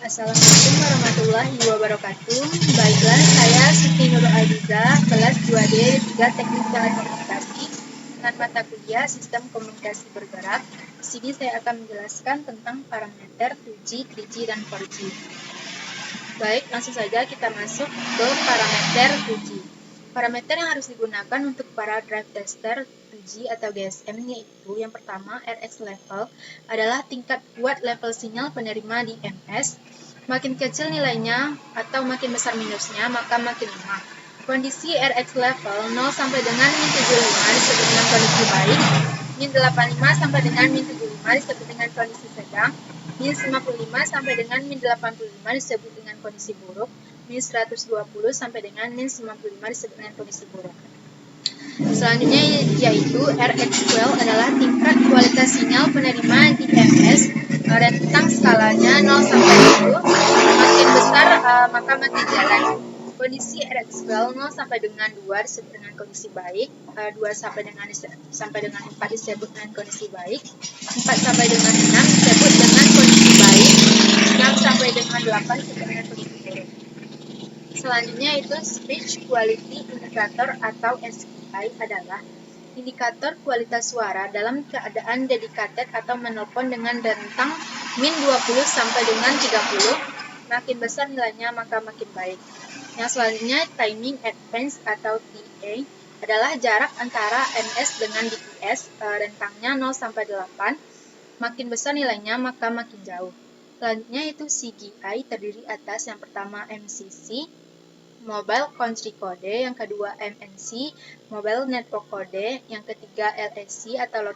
Assalamualaikum warahmatullahi wabarakatuh. Baiklah, saya Siti Nurul Adiza, kelas 2D 3 Teknik Telekomunikasi dengan mata kuliah Sistem Komunikasi Bergerak. Di sini saya akan menjelaskan tentang parameter 2G, 3G, dan 4G. Baik, langsung saja kita masuk ke parameter 2G. Parameter yang harus digunakan untuk para drive tester 2G atau GSM yaitu yang pertama RX level adalah tingkat kuat level sinyal penerima di MS. Makin kecil nilainya atau makin besar minusnya maka makin lemah. Kondisi RX level 0 sampai dengan min 75 disebut dengan kondisi baik, min 85 sampai dengan min 75 disebut dengan kondisi sedang, min 55 sampai dengan min 85 disebut dengan kondisi buruk, min 120 sampai dengan min 95 disebut dengan kondisi buruk. Selanjutnya yaitu RX12 adalah tingkat kualitas sinyal penerima di MS, rentang skalanya 0 sampai 10, makin besar maka makin jelek. Kondisi RX12 0 sampai dengan 2 disebut dengan kondisi baik, 2 sampai dengan 4 disebut dengan kondisi baik, 4 sampai dengan 6 disebut dengan kondisi baik, 6 sampai dengan 8 disebut dengan kondisi buruk. Selanjutnya itu Speech Quality Indicator atau SQI adalah indikator kualitas suara dalam keadaan dedicated atau menelpon dengan rentang min 20 sampai dengan 30. Makin besar nilainya maka makin baik. Yang selanjutnya Timing Advance atau TA adalah jarak antara MS dengan DPS, rentangnya 0 sampai 8. Makin besar nilainya maka makin jauh. Selanjutnya itu CGI terdiri atas yang pertama MCC, Mobile Country Code, yang kedua MNC, Mobile Network Code, yang ketiga LAC atau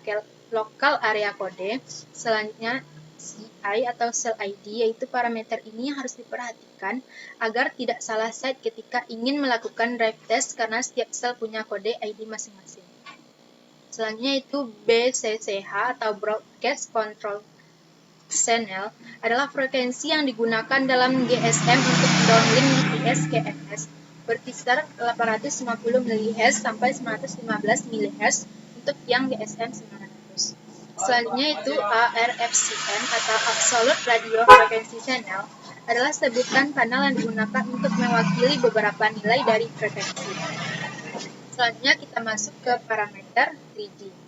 Local Area Code. Selanjutnya CI atau Cell ID, yaitu parameter ini harus diperhatikan agar tidak salah site ketika ingin melakukan drive test karena setiap sel punya kode ID masing-masing. Selanjutnya itu BCCH atau Broadcast Control Channel adalah frekuensi yang digunakan dalam GSM untuk downlink DPS ke MS, berkisar 850 mHz sampai 915 mHz untuk yang GSM 900. Selanjutnya itu ARFCN atau Absolute Radio Frequency Channel adalah sebutan kanal yang digunakan untuk mewakili beberapa nilai dari frekuensi. Selanjutnya kita masuk ke parameter 3G.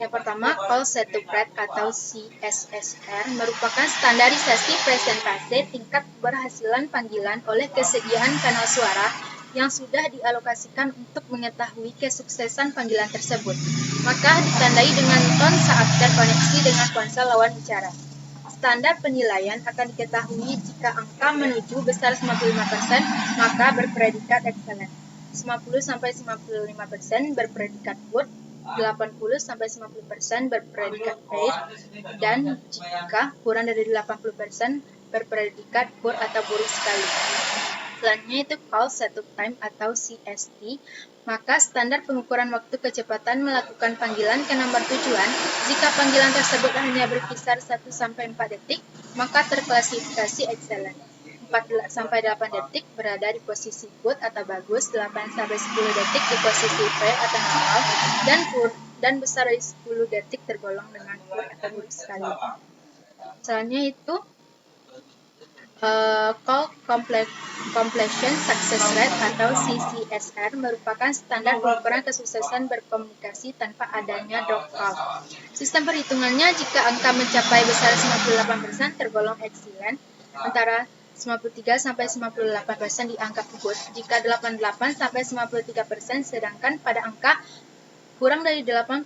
Yang pertama, Call Set to Rate atau CSSR merupakan standarisasi presentase tingkat keberhasilan panggilan oleh kesediaan kanal suara yang sudah dialokasikan untuk mengetahui kesuksesan panggilan tersebut. Maka ditandai dengan ton saat terkoneksi dengan ponsel lawan bicara. Standar penilaian akan diketahui jika angka menuju besar 95%, maka berpredikat excellent. 90-95% berpredikat good, 80-90% berpredikat fair, dan jika kurang dari 80% berpredikat poor atau buruk sekali. Selanjutnya itu Call Setup Time atau CST, maka standar pengukuran waktu kecepatan melakukan panggilan ke nomor tujuan. Jika panggilan tersebut hanya berkisar 1-4 detik, maka terklasifikasi excellent. 4-8 detik berada di posisi good atau bagus, 8-10 detik di posisi fair atau normal, dan besar dari 10 detik tergolong dengan poor atau buruk sekali. Selanjutnya itu Call Completion Success Rate atau CCSR merupakan standar pengukuran kesuksesan berkomunikasi tanpa adanya drop call. Sistem perhitungannya jika angka mencapai besar 98% tergolong excellent, antara 93-98% dianggap good, jika 88-93% sedangkan pada angka kurang dari 88%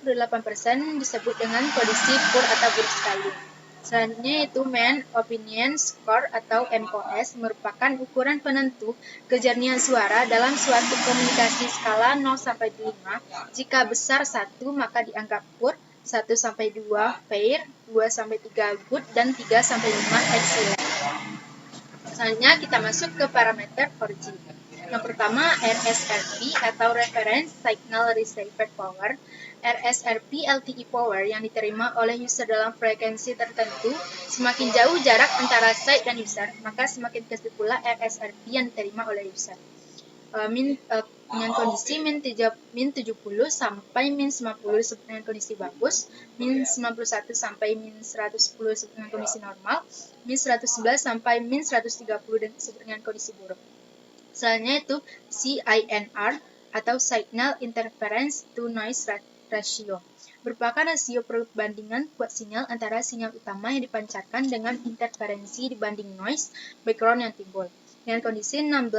disebut dengan kondisi poor atau buruk sekali. Selanjutnya itu Mean Opinion Score atau MOS merupakan ukuran penentu kejernihan suara dalam suatu komunikasi skala 0-5. Jika besar 1 maka dianggap poor, 1-2 fair, 2-3 good, dan 3-5 excellent. Selanjutnya kita masuk ke parameter 4G. Yang pertama RSRP atau Reference Signal Receiver Power. RSRP LTE power yang diterima oleh user dalam frekuensi tertentu. Semakin jauh jarak antara site dan user, maka semakin kecil pula RSRP yang diterima oleh user. dengan kondisi min 70 sampai min 50 disebut dengan kondisi bagus, min 91 sampai min 110 disebut dengan kondisi normal, min 111 sampai min 130 disebut dengan kondisi buruk. Selanjutnya itu CINR atau Signal Interference to Noise Ratio, merupakan rasio perbandingan kuat sinyal antara sinyal utama yang dipancarkan dengan interferensi dibanding noise background yang timbul. Dengan kondisi 16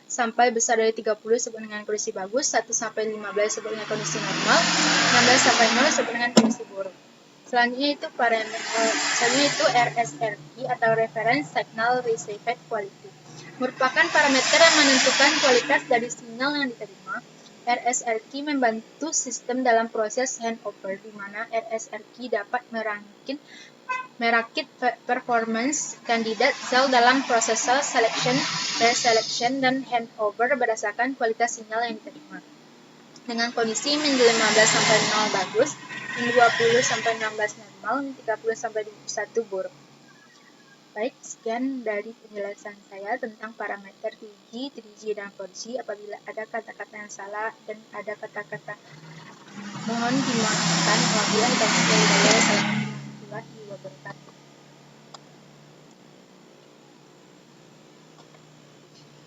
sampai besar dari 30 disebut dengan kondisi bagus, 1 sampai 15 disebut dengan kondisi normal, 16 sampai 0 disebut dengan kondisi buruk. Selanjutnya itu RSRQ atau Reference Signal Received Quality, merupakan parameter yang menentukan kualitas dari sinyal yang diterima. RSRQ membantu sistem dalam proses handover, di mana RSRQ dapat merakit performance kandidat sel dalam proses cell selection, reselection, dan handover berdasarkan kualitas sinyal yang diterima. Dengan kondisi min 15 sampai 0 bagus, min 20 sampai 16 normal, min 30 sampai 21 buruk. Baik, sekian dari penjelasan saya tentang parameter 2G, 3G, dan 4G. Apabila ada kata-kata yang salah dan ada kata-kata mohon dimaafkan apabila ada yang salah. Warahmatullahi wabarakatuh.